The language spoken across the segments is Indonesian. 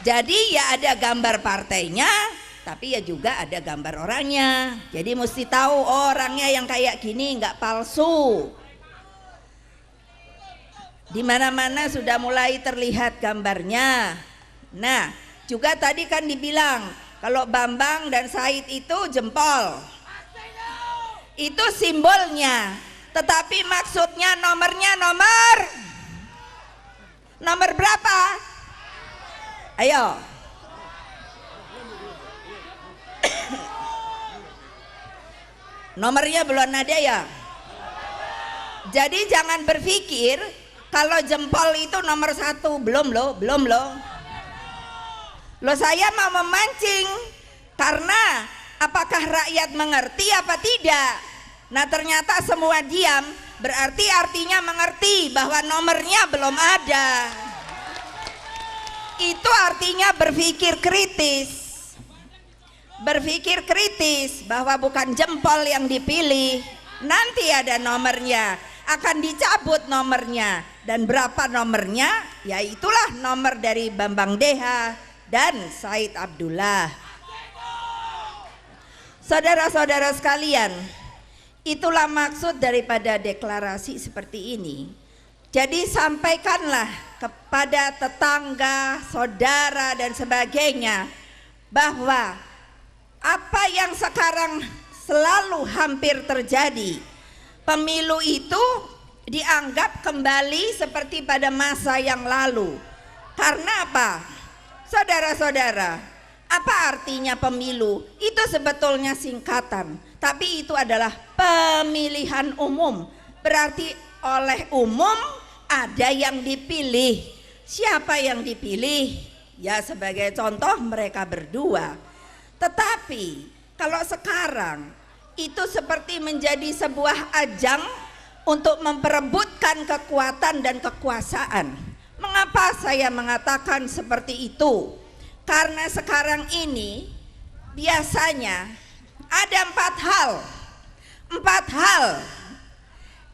Jadi ya ada gambar partainya, tapi ya juga ada gambar orangnya. Jadi mesti tahu orangnya yang kayak gini nggak palsu. Di mana-mana sudah mulai terlihat gambarnya. Nah, juga tadi kan dibilang kalau Bambang dan Said itu jempol. Itu simbolnya. Tetapi maksudnya nomornya nomor berapa? Ayo. Nomornya belum ada ya. Jadi jangan berpikir kalau jempol itu nomor 1. Belum loh. Loh, saya mau memancing karena apakah rakyat mengerti apa tidak. Nah ternyata semua diam, berarti artinya mengerti bahwa nomornya belum ada. Itu artinya berpikir kritis bahwa bukan jempol yang dipilih, nanti ada nomornya, akan dicabut nomornya, dan berapa nomornya? Ya itulah nomor dari Bambang Deha dan Said Abdullah. Saudara-saudara sekalian, itulah maksud daripada deklarasi seperti ini. Jadi sampaikanlah kepada tetangga, saudara dan sebagainya bahwa apa yang sekarang selalu hampir terjadi, pemilu itu dianggap kembali seperti pada masa yang lalu. Karena apa? Saudara-saudara, apa artinya pemilu? Itu sebetulnya singkatan, tapi itu adalah pemilihan umum. Berarti oleh umum ada yang dipilih. Siapa yang dipilih? Ya sebagai contoh mereka berdua. Tetapi kalau sekarang itu seperti menjadi sebuah ajang untuk memperebutkan kekuatan dan kekuasaan. Mengapa saya mengatakan seperti itu? Karena sekarang ini biasanya ada 4 hal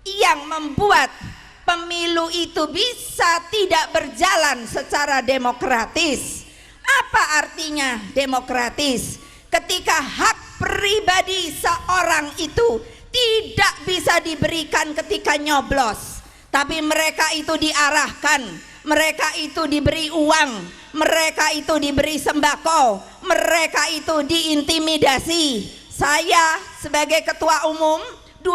yang membuat pemilu itu bisa tidak berjalan secara demokratis. Apa artinya demokratis? Ketika hak pribadi seorang itu tidak bisa diberikan ketika nyoblos, tapi mereka itu diarahkan, mereka itu diberi uang, mereka itu diberi sembako, mereka itu diintimidasi. Saya sebagai ketua umum 20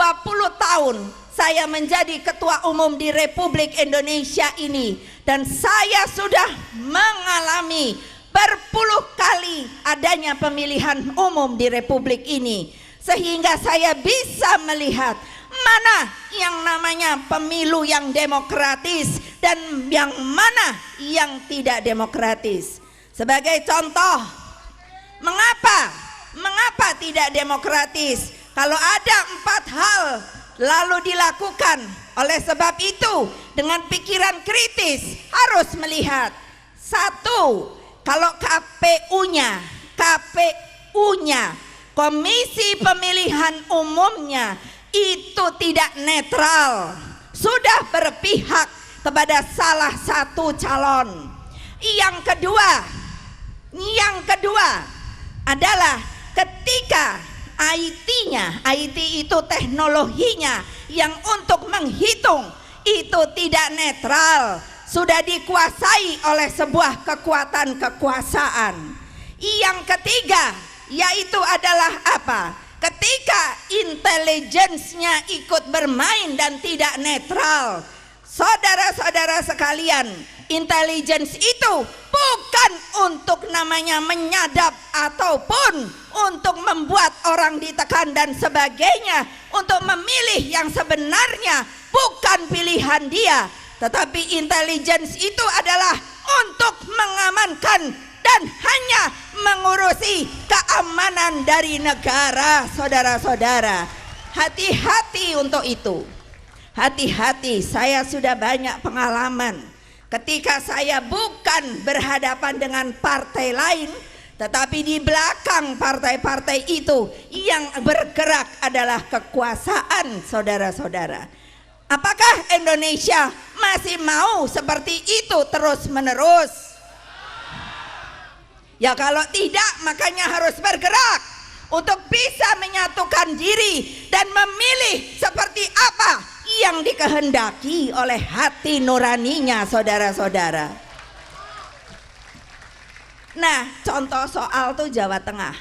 tahun saya menjadi ketua umum di Republik Indonesia ini, dan saya sudah mengalami berpuluh kali adanya pemilihan umum di Republik ini, sehingga saya bisa melihat mana yang namanya pemilu yang demokratis dan yang mana yang tidak demokratis. Sebagai contoh, mengapa tidak demokratis? Kalau ada 4 hal lalu dilakukan. Oleh sebab itu dengan pikiran kritis harus melihat. 1, kalau KPU-nya Komisi Pemilihan Umumnya itu tidak netral, sudah berpihak kepada salah satu calon. Yang kedua adalah ketika IT itu teknologinya yang untuk menghitung itu tidak netral, sudah dikuasai oleh sebuah kekuatan kekuasaan. Yang ketiga yaitu adalah apa? Ketika intelijensinya ikut bermain dan tidak netral. Saudara-saudara sekalian, intelligence itu bukan untuk namanya menyadap ataupun untuk membuat orang ditekan dan sebagainya, untuk memilih yang sebenarnya bukan pilihan dia, tetapi intelligence itu adalah untuk mengamankan dan hanya mengurusi keamanan dari negara. Saudara-saudara, hati-hati untuk itu. Hati-hati, saya sudah banyak pengalaman ketika saya bukan berhadapan dengan partai lain, tetapi di belakang partai-partai itu yang bergerak adalah kekuasaan. Saudara-saudara, apakah Indonesia masih mau seperti itu terus-menerus? Ya kalau tidak, makanya harus bergerak untuk bisa menyatukan diri dan memilih seperti apa yang dikehendaki oleh hati nuraninya, saudara-saudara. Nah, contoh soal tuh Jawa Tengah.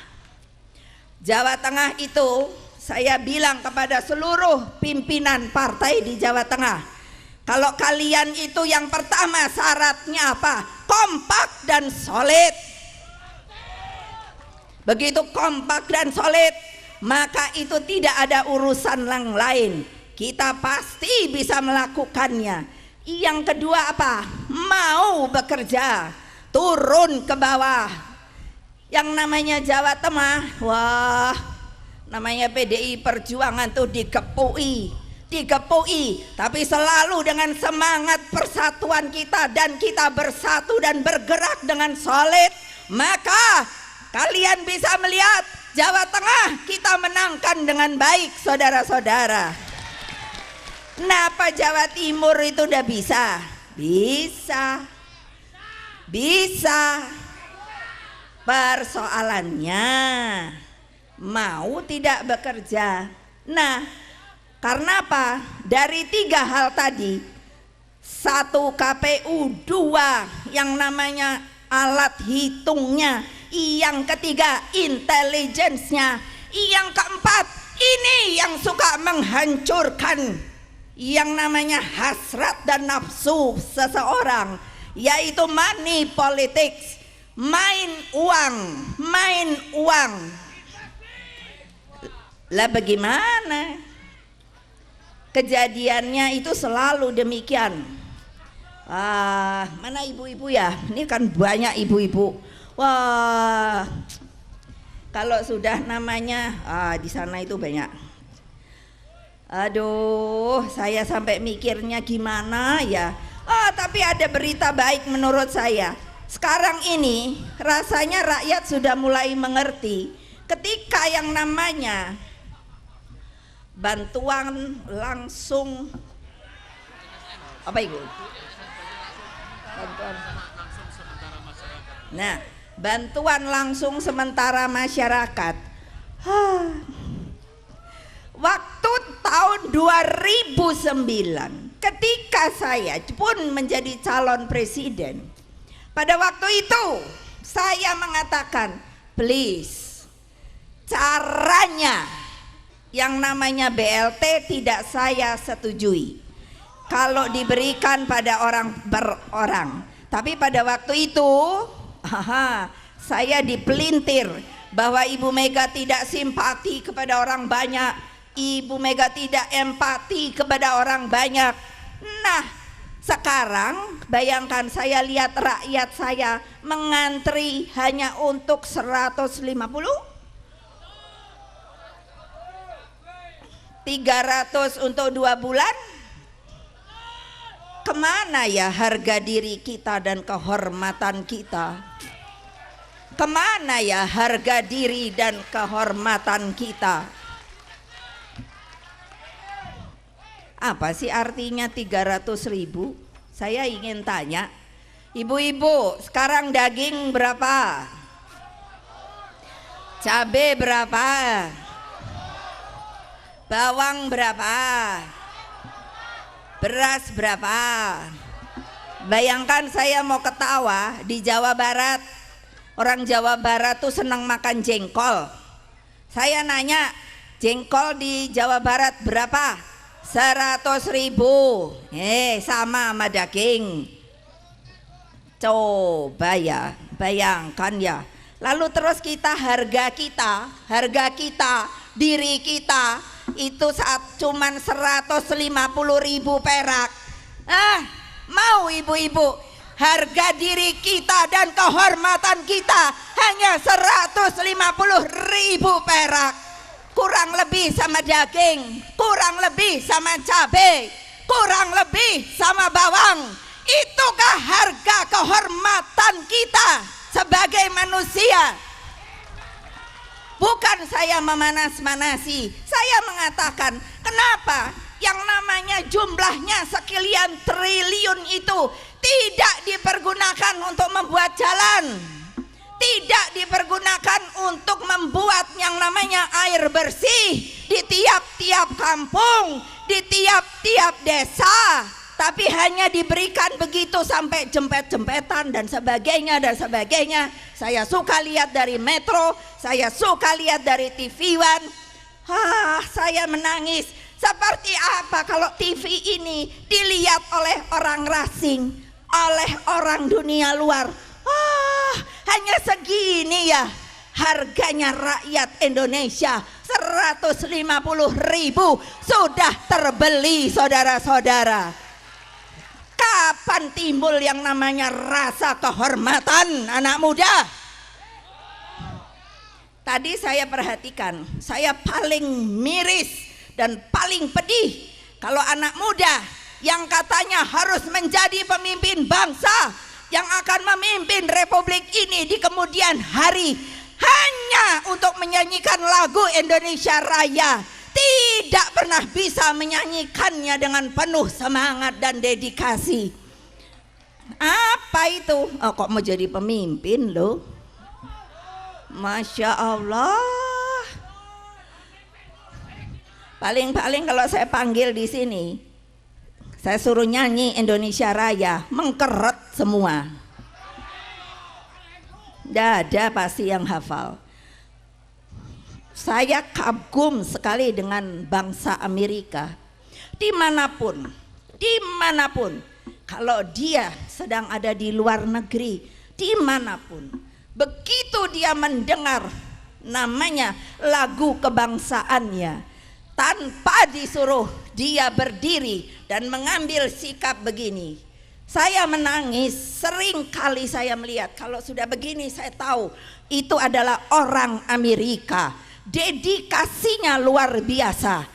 Jawa Tengah itu saya bilang kepada seluruh pimpinan partai di Jawa Tengah, kalau kalian itu yang pertama syaratnya apa? Kompak dan solid. Begitu kompak dan solid, maka itu tidak ada urusan yang lain. Kita pasti bisa melakukannya. Yang kedua apa? Mau bekerja, turun ke bawah. Yang namanya Jawa Tengah, wah, namanya PDI Perjuangan tuh digepui, tapi selalu dengan semangat persatuan kita, dan kita bersatu dan bergerak dengan solid, maka kalian bisa melihat Jawa Tengah kita menangkan dengan baik, saudara-saudara. Kenapa Jawa Timur itu udah bisa? Bisa. Persoalannya mau tidak bekerja. Nah, karena apa? Dari 3 hal tadi, 1 KPU, 2 yang namanya alat hitungnya, yang ketiga intelligence-nya, yang keempat ini yang suka menghancurkan yang namanya hasrat dan nafsu seseorang, yaitu money politics, main uang. Lah bagaimana? Kejadiannya itu selalu demikian. Mana ibu-ibu ya? Ini kan banyak ibu-ibu. Wah, kalau sudah namanya di sana itu banyak. Aduh, saya sampai mikirnya gimana ya. Tapi ada berita baik menurut saya. Sekarang ini rasanya rakyat sudah mulai mengerti ketika yang namanya bantuan langsung, apa itu? Bantuan langsung sementara masyarakat. Waktu tahun 2009 ketika saya pun menjadi calon presiden, pada waktu itu saya mengatakan, please, caranya yang namanya BLT tidak saya setujui kalau diberikan pada orang per orang. Tapi pada waktu itu saya dipelintir bahwa Ibu Mega tidak simpati kepada orang banyak, Ibu Mega tidak empati kepada orang banyak. Nah, sekarang bayangkan, saya lihat rakyat saya mengantri hanya untuk 150, 300 untuk 2 bulan. Kemana ya harga diri kita dan kehormatan kita? Kemana ya harga diri dan kehormatan kita? Apa sih artinya 300.000? Saya ingin tanya, ibu-ibu, sekarang daging berapa? Cabai berapa? Bawang berapa? Beras berapa? Bayangkan saya mau ketawa, di Jawa Barat, orang Jawa Barat tuh senang makan jengkol. Saya nanya, jengkol di Jawa Barat berapa? 100.000. Sama sama daging. Coba ya, bayangkan ya. Lalu terus harga kita, diri kita itu saat cuman 150.000 perak. Mau ibu-ibu harga diri kita dan kehormatan kita hanya 150.000 perak. Kurang lebih sama daging, kurang lebih sama cabai, kurang lebih sama bawang. Itukah harga kehormatan kita sebagai manusia? Bukan saya memanas-manasi, saya mengatakan, kenapa yang namanya jumlahnya sekian triliun itu tidak dipergunakan untuk membuat jalan, tidak dipergunakan untuk membuat yang namanya air bersih di tiap-tiap kampung, di tiap-tiap desa, tapi hanya diberikan begitu sampai jempet-jempetan dan sebagainya dan sebagainya. Saya suka lihat dari Metro, saya suka lihat dari TV One. Saya menangis. Seperti apa kalau TV ini dilihat oleh orang asing, oleh orang dunia luar? Hanya segini ya harganya rakyat Indonesia, 150.000 sudah terbeli, saudara-saudara. Kapan timbul yang namanya rasa kehormatan anak muda? Tadi saya perhatikan, saya paling miris dan paling pedih kalau anak muda yang katanya harus menjadi pemimpin bangsa, yang akan memimpin republik ini di kemudian hari, hanya untuk menyanyikan lagu Indonesia Raya, tidak pernah bisa menyanyikannya dengan penuh semangat dan dedikasi. Apa itu? Kok mau jadi pemimpin loh? Masya Allah. Paling-paling kalau saya panggil di sini, saya suruh nyanyi Indonesia Raya, mengkeret semua. Tidak ada pasti yang hafal. Saya kagum sekali dengan bangsa Amerika. Dimanapun, kalau dia sedang ada di luar negeri, dimanapun, begitu dia mendengar namanya lagu kebangsaannya, tanpa disuruh dia berdiri dan mengambil sikap begini. Saya menangis, sering kali saya melihat kalau sudah begini saya tahu itu adalah orang Amerika. Dedikasinya luar biasa.